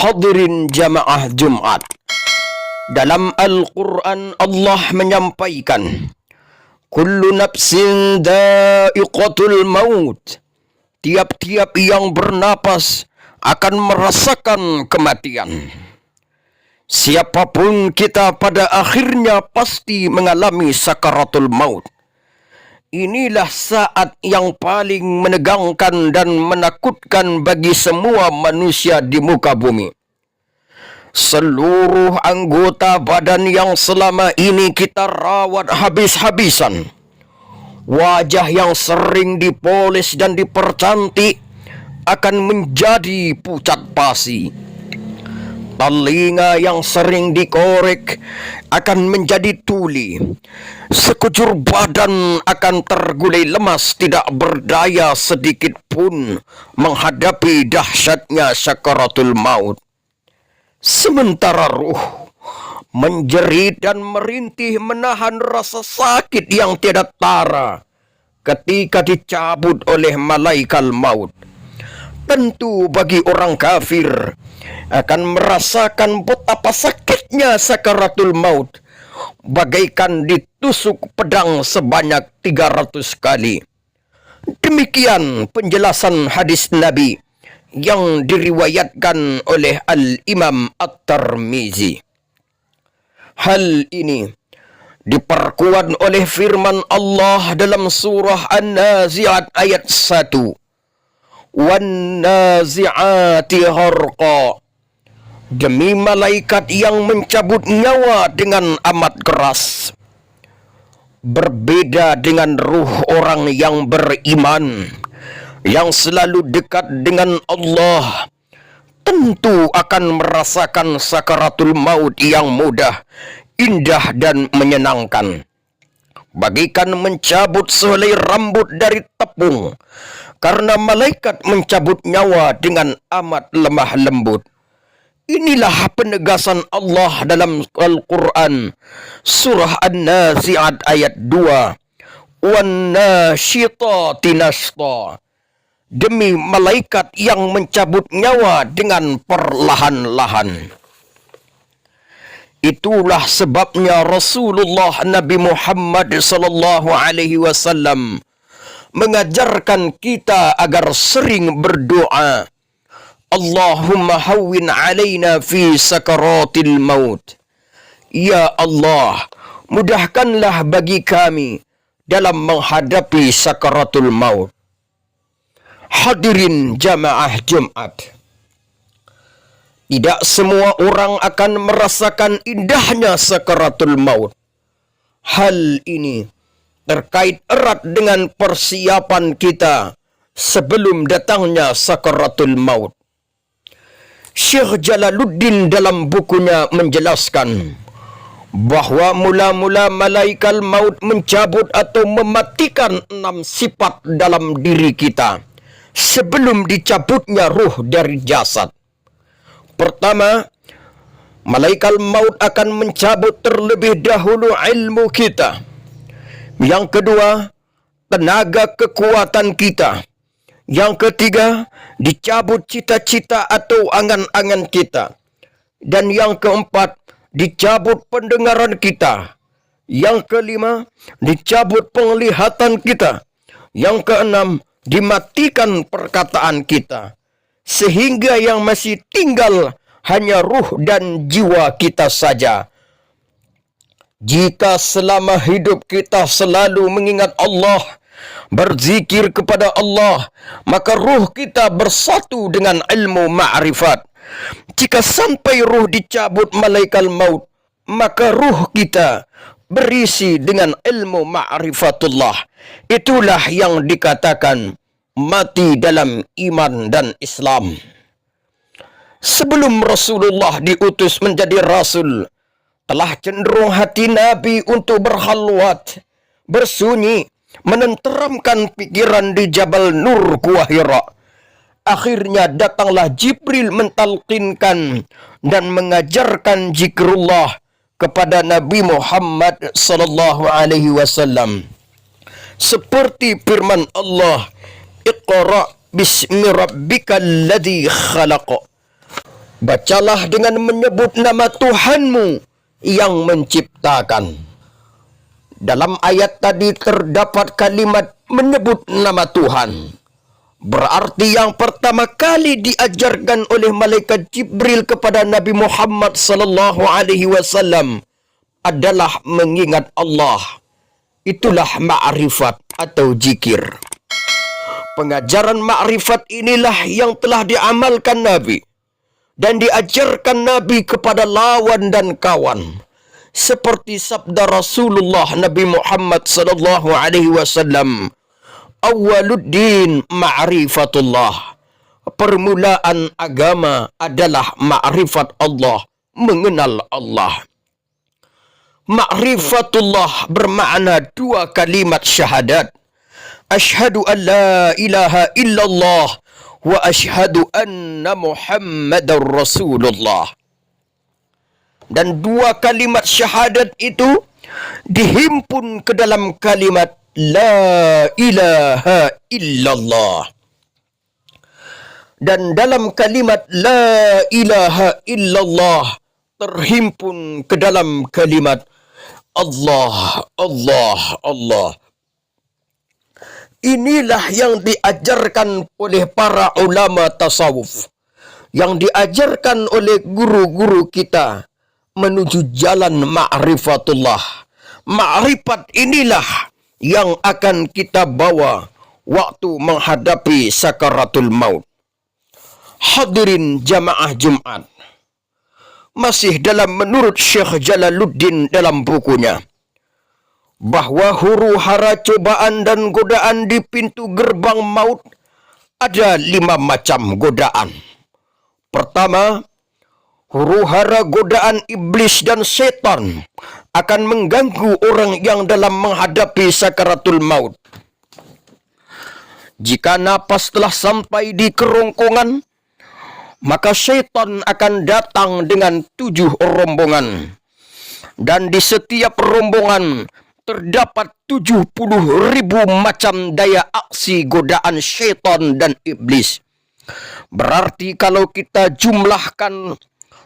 Hadirin jamaah Jumat. Dalam Al-Quran Allah menyampaikan, kullu nafsin dha'iqatul maut. Tiap-tiap yang bernapas akan merasakan kematian. Siapapun kita pada akhirnya pasti mengalami sakaratul maut. Inilah saat yang paling menegangkan dan menakutkan bagi semua manusia di muka bumi. Seluruh anggota badan yang selama ini kita rawat habis-habisan, wajah yang sering dipoles dan dipercantik akan menjadi pucat pasi. Telinga yang sering dikorek akan menjadi tuli. Sekujur badan akan tergulai lemas, tidak berdaya sedikit pun menghadapi dahsyatnya sakaratul maut. Sementara ruh menjerit dan merintih menahan rasa sakit yang tiada tara ketika dicabut oleh malaikat maut. Tentu bagi orang kafir akan merasakan betapa sakitnya sakaratul maut, bagaikan ditusuk pedang sebanyak 300 kali. Demikian penjelasan hadis Nabi yang diriwayatkan oleh Al-Imam At-Tirmizi. Hal ini diperkuat oleh firman Allah dalam surah An-Nazi'at ayat 1. وَالنَّازِعَاتِ غَرْقًا. Demi malaikat yang mencabut nyawa dengan amat keras. Berbeda dengan ruh orang yang beriman, yang selalu dekat dengan Allah, tentu akan merasakan sakaratul maut yang mudah, indah dan menyenangkan. Bagikan mencabut sehelai rambut dari tepung, karena malaikat mencabut nyawa dengan amat lemah lembut. Inilah penegasan Allah dalam Al-Quran, surah An-Nazi'at ayat 2. وَالنَّاشِطَاتِ نَشْطًا. Demi malaikat yang mencabut nyawa dengan perlahan-lahan. Itulah sebabnya Rasulullah Nabi Muhammad sallallahu alaihi wasallam mengajarkan kita agar sering berdoa, Allahumma hawwin alaina fi sakaratil maut. Ya Allah, mudahkanlah bagi kami dalam menghadapi sakaratul maut. Hadirin jamaah Jumat. Tidak semua orang akan merasakan indahnya sakaratul maut. Hal ini terkait erat dengan persiapan kita sebelum datangnya sakaratul maut. Syekh Jalaluddin dalam bukunya menjelaskan bahwa mula-mula malaikat maut mencabut atau mematikan 6 sifat dalam diri kita sebelum dicabutnya ruh dari jasad. Pertama, malaikat maut akan mencabut terlebih dahulu ilmu kita. Yang kedua, tenaga kekuatan kita. Yang ketiga, dicabut cita-cita atau angan-angan kita. Dan yang keempat, dicabut pendengaran kita. Yang kelima, dicabut penglihatan kita. Yang keenam, dimatikan perkataan kita. Sehingga yang masih tinggal hanya ruh dan jiwa kita saja. Jika selama hidup kita selalu mengingat Allah, berzikir kepada Allah, maka ruh kita bersatu dengan ilmu ma'rifat. Jika sampai ruh dicabut malaikat maut, maka ruh kita berisi dengan ilmu ma'rifatullah. Itulah yang dikatakan mati dalam iman dan Islam. Sebelum Rasulullah diutus menjadi Rasul, telah cenderung hati Nabi untuk berhalwat, bersunyi, menenteramkan pikiran di Jabal Nur Gua Hira. Akhirnya datanglah Jibril mentalqinkan dan mengajarkan zikrullah kepada Nabi Muhammad sallallahu alaihi wasallam. Seperti firman Allah, Iqra bismi rabbikal ladzi khalaq. Bacalah dengan menyebut nama Tuhanmu yang menciptakan. Dalam ayat tadi terdapat kalimat menyebut nama Tuhan. Berarti yang pertama kali diajarkan oleh malaikat Jibril kepada Nabi Muhammad sallallahu alaihi wasallam adalah mengingat Allah. Itulah ma'rifat atau zikir. Pengajaran ma'rifat inilah yang telah diamalkan Nabi dan diajarkan Nabi kepada lawan dan kawan. Seperti sabda Rasulullah Nabi Muhammad sallallahu alaihi wasallam, "Awwaluddin ma'rifatullah." Permulaan agama adalah ma'rifat Allah, mengenal Allah. Ma'rifatullah bermakna dua kalimat syahadat. Asyhadu an la ilaha illallah wa asyhadu anna Muhammadar Rasulullah. Dan dua kalimat syahadat itu dihimpun ke dalam kalimat la ilaha illallah. Dan dalam kalimat la ilaha illallah terhimpun ke dalam kalimat Allah, Allah, Allah. Inilah yang diajarkan oleh para ulama tasawuf, yang diajarkan oleh guru-guru kita menuju jalan ma'rifatullah. Ma'rifat inilah yang akan kita bawa waktu menghadapi sakaratul maut. Hadirin jamaah Jumat, masih dalam menurut Syekh Jalaluddin dalam bukunya, bahwa huru-hara cobaan dan godaan di pintu gerbang maut ada 5 macam godaan. Pertama, huru-hara godaan iblis dan setan akan mengganggu orang yang dalam menghadapi sakaratul maut. Jika napas telah sampai di kerongkongan, maka syaitan akan datang dengan 7 rombongan. Dan di setiap rombongan terdapat 70.000 macam daya aksi godaan syaitan dan iblis. Berarti kalau kita jumlahkan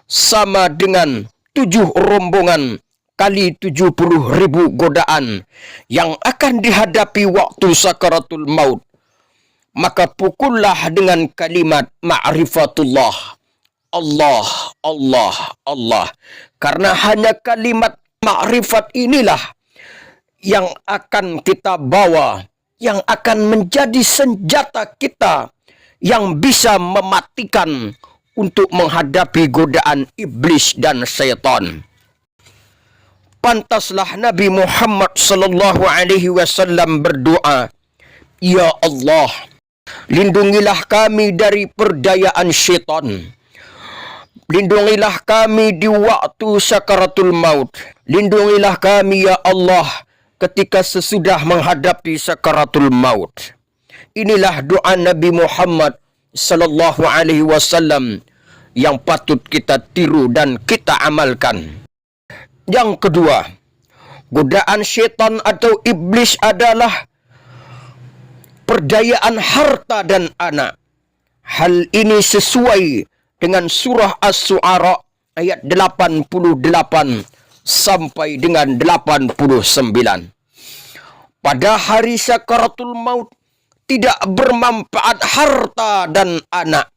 sama dengan 7 rombongan kali 70.000 godaan yang akan dihadapi waktu sakaratul maut, maka pukullah dengan kalimat ma'rifatullah. Allah, Allah, Allah. Karena hanya kalimat ma'rifat inilah yang akan kita bawa, yang akan menjadi senjata kita yang bisa mematikan untuk menghadapi godaan iblis dan syaitan. Pantaslah Nabi Muhammad sallallahu alaihi wasallam berdoa, "Ya Allah, lindungilah kami dari perdayaan syaitan. Lindungilah kami di waktu sakaratul maut. Lindungilah kami ya Allah ketika sesudah menghadapi sakaratul maut." Inilah doa Nabi Muhammad sallallahu alaihi wasallam yang patut kita tiru dan kita amalkan. Yang kedua, godaan syaitan atau iblis adalah perdayaan harta dan anak. Hal ini sesuai dengan surah As-Su'ara ayat 88 sampai dengan 89. Pada hari sakaratul maut tidak bermanfaat harta dan anak.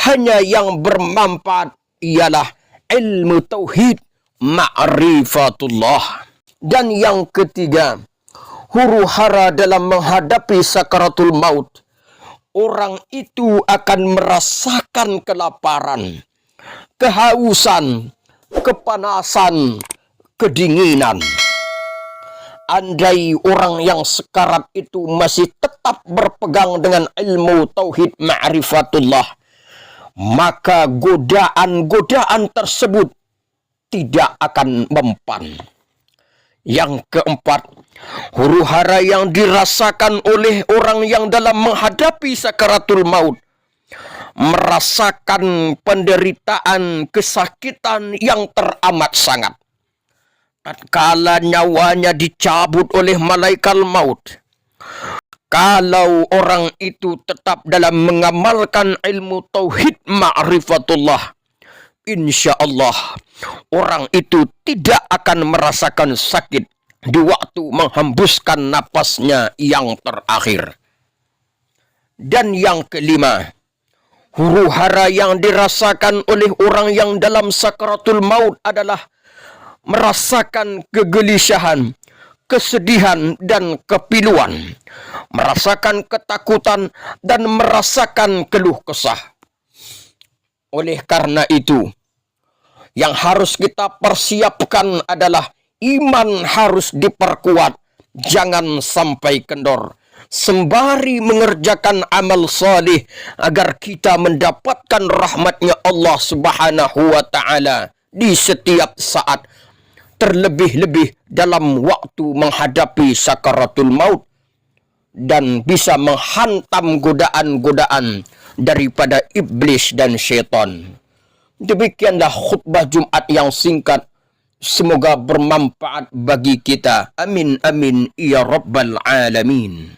Hanya yang bermanfaat ialah ilmu tauhid, ma'rifatullah. Dan yang ketiga, huru-hara dalam menghadapi sakaratul maut. Orang itu akan merasakan kelaparan, kehausan, kepanasan, kedinginan. Andai orang yang sekarat itu masih tetap berpegang dengan ilmu tauhid ma'rifatullah, maka godaan-godaan tersebut tidak akan mempan. Yang keempat, huru-hara yang dirasakan oleh orang yang dalam menghadapi sakaratul maut, merasakan penderitaan, kesakitan yang teramat sangat. Tatkala nyawanya dicabut oleh malaikat maut, kalau orang itu tetap dalam mengamalkan ilmu tauhid ma'rifatullah, insya Allah orang itu tidak akan merasakan sakit di waktu menghembuskan napasnya yang terakhir. Dan yang kelima, huru-hara yang dirasakan oleh orang yang dalam sakaratul maut adalah merasakan kegelisahan, kesedihan dan kepiluan, merasakan ketakutan dan merasakan keluh kesah. Oleh karena itu, yang harus kita persiapkan adalah iman harus diperkuat, jangan sampai kendor, sembari mengerjakan amal salih agar kita mendapatkan rahmatnya Allah Subhanahu wa Ta'ala di setiap saat, terlebih-lebih dalam waktu menghadapi sakaratul maut, dan bisa menghantam godaan-godaan daripada iblis dan syaitan. Demikianlah khutbah Jumat yang singkat. Semoga bermanfaat bagi kita. Amin amin ya rabbal alamin.